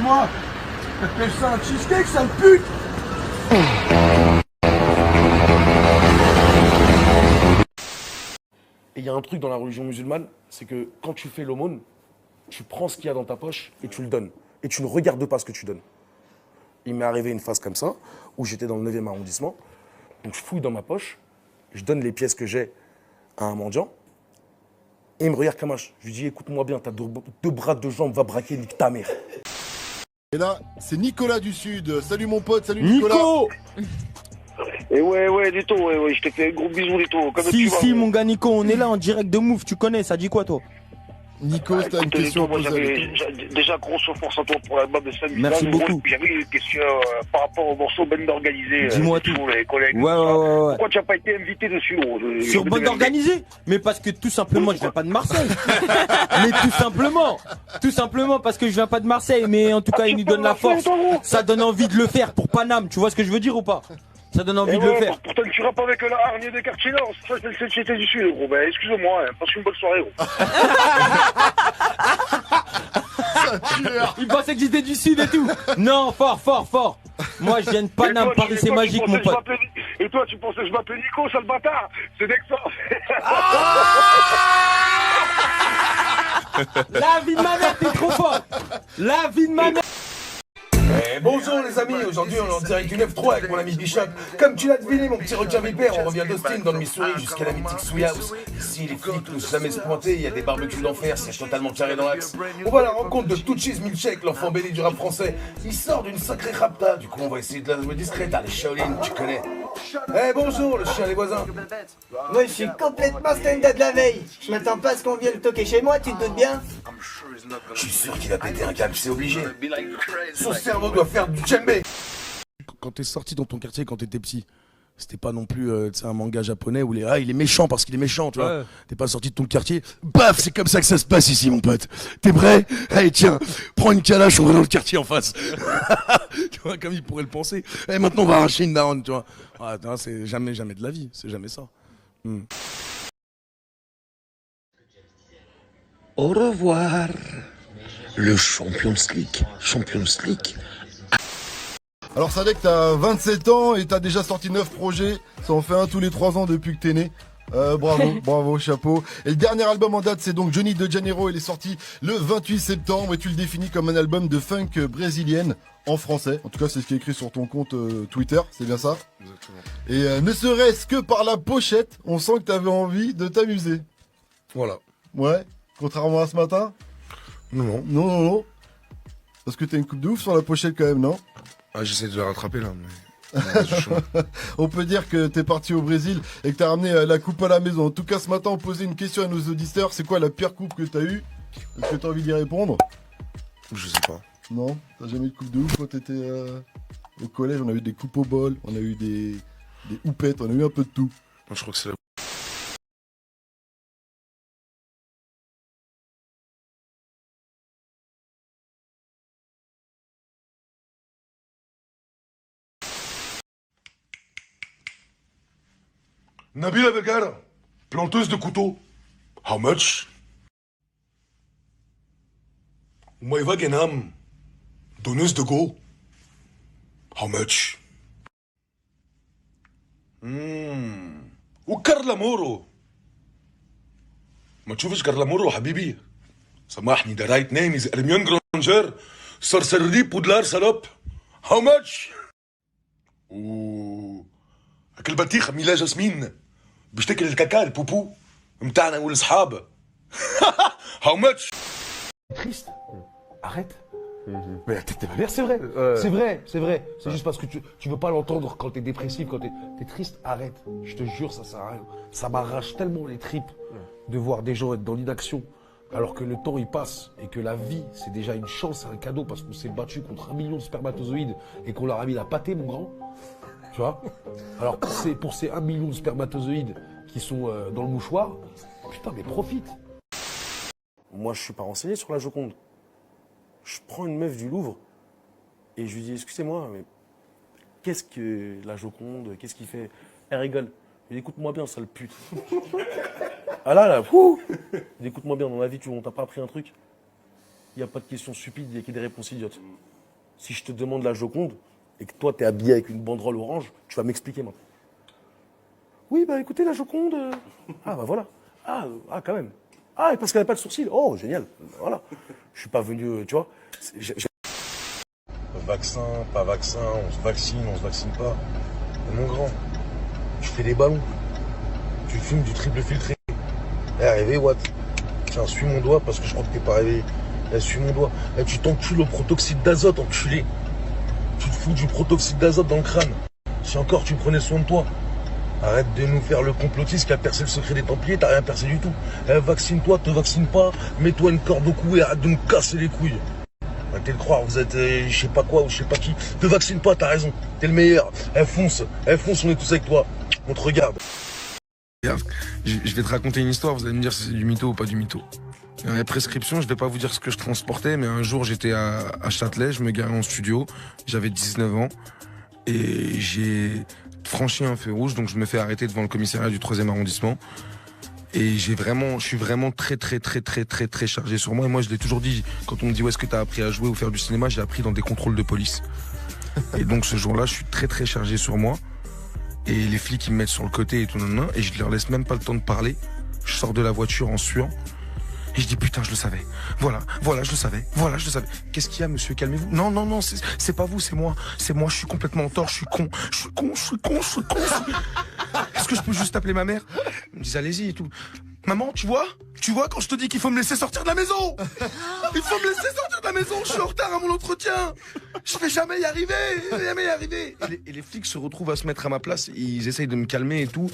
toi. T'appelles ça un cheesecake, sale pute. Et il y a un truc dans la religion musulmane, c'est que quand tu fais l'aumône, tu prends ce qu'il y a dans ta poche et tu le donnes. Et tu ne regardes pas ce que tu donnes. Il m'est arrivé une phase comme ça, où j'étais dans le 9e arrondissement. Donc je fouille dans ma poche, je donne les pièces que j'ai à un mendiant. Et il me regarde comme je lui dis, écoute-moi bien, t'as deux bras, deux jambes, va braquer, nique ta mère. Et là, c'est Nicolas du Sud. Salut mon pote, salut Nicolas. Nico. Et ouais, Lito, ouais, je te fais un gros bisou, Lito. Si, mon gars Nico, on est là en direct de Move, tu connais, ça dit quoi toi? Nico, t'as une question à moi, poser. déjà, grosse force à toi pour l'album de samedi. Merci beaucoup. J'avais une question par rapport au morceau Bande Organisée. Dis-moi tout. Les collègues, Ouais. Pourquoi tu n'as pas été invité dessus, gros? Sur Bande Organisée? Mais parce que tout simplement, je viens pas de Marseille. Mais tout simplement parce que je viens pas de Marseille. Mais en tout cas, il nous donne la force. Ça donne envie de le faire pour Paname. Tu vois ce que je veux dire ou pas? Ça donne envie de le faire. Pourtant, tu rappes avec la hargnée des quartiers nord. C'était du Sud, gros. Ben, excuse-moi, passe une bonne soirée, gros. Il pensait que j'étais du Sud et tout. Non, fort. Moi, je viens de Paname, Paris, c'est magique, mon pote. Et toi, tu pensais que je m'appelais Nico, sale bâtard? C'est Nexon. La vie de ma mère, t'es trop fort. La vie de ma mère. Bonjour les amis, aujourd'hui on est en direct du 9-3 avec mon ami Bishop. Comme tu l'as deviné mon petit requin vipère, on revient d'Austin dans le Missouri jusqu'à la mythique Sweet House. Ici les flics n'osent jamais se pointer, il y a des barbecues d'enfer, c'est totalement carré dans l'axe. On va à la rencontre de Touchis Milchek, l'enfant béni du rap français. Il sort d'une sacrée rapta, du coup on va essayer de la jouer discrète. Allez Shaolin, tu connais. Bonjour le chien les voisins. Moi je suis complètement stand-up de la veille. Je m'attends pas à ce qu'on vienne toquer chez moi, tu te doutes bien? Je suis sûr qu'il a pété un câble, c'est obligé. Son cerveau doit faire du djembé. Quand t'es sorti dans ton quartier quand t'étais petit, c'était pas non plus un manga japonais où il est méchant parce qu'il est méchant, tu vois. T'es pas sorti de ton quartier, baf, c'est comme ça que ça se passe ici mon pote. T'es prêt? Allez tiens, prends une calache, on va dans le quartier en face. Tu vois, comme il pourrait le penser. Maintenant on va arracher une daronne, tu vois. C'est jamais de la vie, c'est jamais ça. Au revoir, le Champions League. Alors Sadek, t'as 27 ans et t'as déjà sorti 9 projets. Ça en fait un tous les 3 ans depuis que t'es né. Bravo, chapeau. Et le dernier album en date, c'est donc Johnny de Janeiro. Il est sorti le 28 septembre et tu le définis comme un album de funk brésilienne en français. En tout cas, c'est ce qui est écrit sur ton compte Twitter, c'est bien ça? Exactement. Et ne serait-ce que par la pochette, on sent que t'avais envie de t'amuser. Voilà. Ouais, contrairement à ce matin? Non. Parce que t'as une coupe de ouf sur la pochette quand même, non? J'essaie de la rattraper là, mais... On peut dire que t'es parti au Brésil et que t'as ramené la coupe à la maison. En tout cas, ce matin, on posait une question à nos auditeurs. C'est quoi la pire coupe que t'as eue? Est-ce que t'as envie d'y répondre? Je sais pas. Non? T'as jamais eu de coupe de ouf quand t'étais au collège? On a eu des coupes au bol, on a eu des houpettes, on a eu un peu de tout. Moi, je crois que c'est la... Nabila Begar, planteuse de couteaux. How much? Maïva Genam, donneuse de go. How much? وكارلا مورو ما تشوفش كارلا مورو حبيبي سامحني ده رايت نيم از ارميون جرانجر سرسرلي بودلار سلوب هاو ماتش اكل بطيخه ميلا جاسمين بيشتكي الكاكا البوبو متاعنا والاصحاب هاو ماتش Triste. Arrête. Mais la tête de ma mère, c'est vrai. C'est vrai. C'est juste parce que tu veux pas l'entendre quand t'es dépressif, quand t'es triste. Arrête. Je te jure, ça sert à rien. Ça m'arrache tellement les tripes de voir des gens être dans l'inaction alors que le temps il passe et que la vie c'est déjà une chance, c'est un cadeau parce qu'on s'est battu contre 1 million de spermatozoïdes et qu'on leur a mis la pâtée, mon grand. Tu vois? Alors pour ces 1 million de spermatozoïdes qui sont dans le mouchoir, putain mais profite. Moi je suis pas renseigné sur la Joconde. Je prends une meuf du Louvre et je lui dis excusez-moi mais qu'est-ce que la Joconde, qu'est-ce qu'il fait? Elle rigole. Je lui dis écoute-moi bien sale pute. Ah là, je dis écoute-moi bien dans la vie on t'a pas appris un truc? Il n'y a pas de questions stupides, il n'y a que des réponses idiotes. Si je te demande la Joconde et que toi, t'es habillé avec une banderole orange, tu vas m'expliquer maintenant. Oui, bah écoutez, la Joconde... Ah, bah voilà. Ah, quand même. Ah, parce qu'elle n'a pas de sourcils. Oh, génial. Voilà. Je suis pas venu, tu vois. Vaccin, pas vaccin, on se vaccine pas. Mais mon grand, tu fais des ballons. Tu fumes du triple filtré. Réveille, Watt. Tiens, suis mon doigt parce que je crois que t'es pas réveillé. Suis mon doigt. Tu t'encules au protoxyde d'azote, enculé. Tu te fous du protoxyde d'azote dans le crâne. Si encore tu prenais soin de toi. Arrête de nous faire le complotiste qui a percé le secret des Templiers, t'as rien percé du tout. Vaccine-toi, te vaccine pas, mets-toi une corde au cou et arrête de nous casser les couilles. Arrêtez de croire, vous êtes je sais pas quoi ou je sais pas qui. Te vaccine pas, t'as raison, t'es le meilleur. Fonce, on est tous avec toi. On te regarde. Je vais te raconter une histoire, vous allez me dire si c'est du mytho ou pas du mytho. La prescription, je vais pas vous dire ce que je transportais, mais un jour j'étais à Châtelet, je me garais en studio, j'avais 19 ans, et j'ai franchi un feu rouge, donc je me fais arrêter devant le commissariat du 3e arrondissement. Et je suis vraiment très chargé sur moi. Et moi, je l'ai toujours dit, quand on me dit où est-ce que t'as appris à jouer ou faire du cinéma, j'ai appris dans des contrôles de police. Et donc ce jour-là, je suis très chargé sur moi. Et les flics, ils me mettent sur le côté et tout, et je leur laisse même pas le temps de parler. Je sors de la voiture en suant. Et je dis putain, je le savais. Voilà, je le savais. Qu'est-ce qu'il y a, monsieur, calmez-vous. Non, c'est pas vous, c'est moi. C'est moi, je suis complètement en tort, je suis con. Est-ce que je peux juste appeler ma mère? Ils me disent allez-y et tout. Maman, tu vois quand je te dis qu'il faut me laisser sortir de la maison. Il faut me laisser sortir de la maison, je suis en retard à mon entretien. Je vais jamais y arriver. Et les flics se retrouvent à se mettre à ma place, ils essayent de me calmer et tout.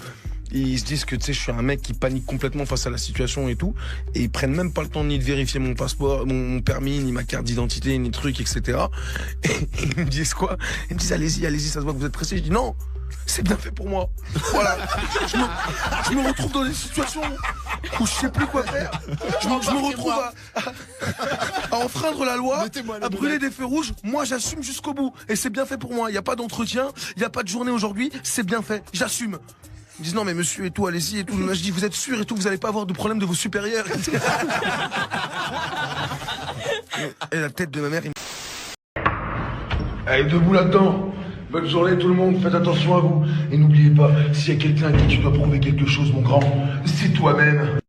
Et ils se disent que tu sais, je suis un mec qui panique complètement face à la situation et tout. Et ils prennent même pas le temps ni de vérifier mon passeport, mon permis, ni ma carte d'identité, ni truc, etc. Et ils me disent quoi? Ils me disent allez-y, ça se voit que vous êtes pressé. Je dis non, c'est bien fait pour moi. Voilà. Je me retrouve dans des situations où je sais plus quoi faire. Je me retrouve à enfreindre la loi, à brûler des feux rouges. Moi, j'assume jusqu'au bout. Et c'est bien fait pour moi. Il n'y a pas d'entretien, il n'y a pas de journée aujourd'hui. C'est bien fait. J'assume. Ils disent non mais monsieur et tout, allez-y et tout. Moi je dis vous êtes sûr et tout, vous allez pas avoir de problème de vos supérieurs. Et la tête de ma mère, Allez, debout là-dedans. Bonne journée tout le monde, faites attention à vous. Et n'oubliez pas, s'il y a quelqu'un à qui tu dois prouver quelque chose, mon grand, c'est toi-même.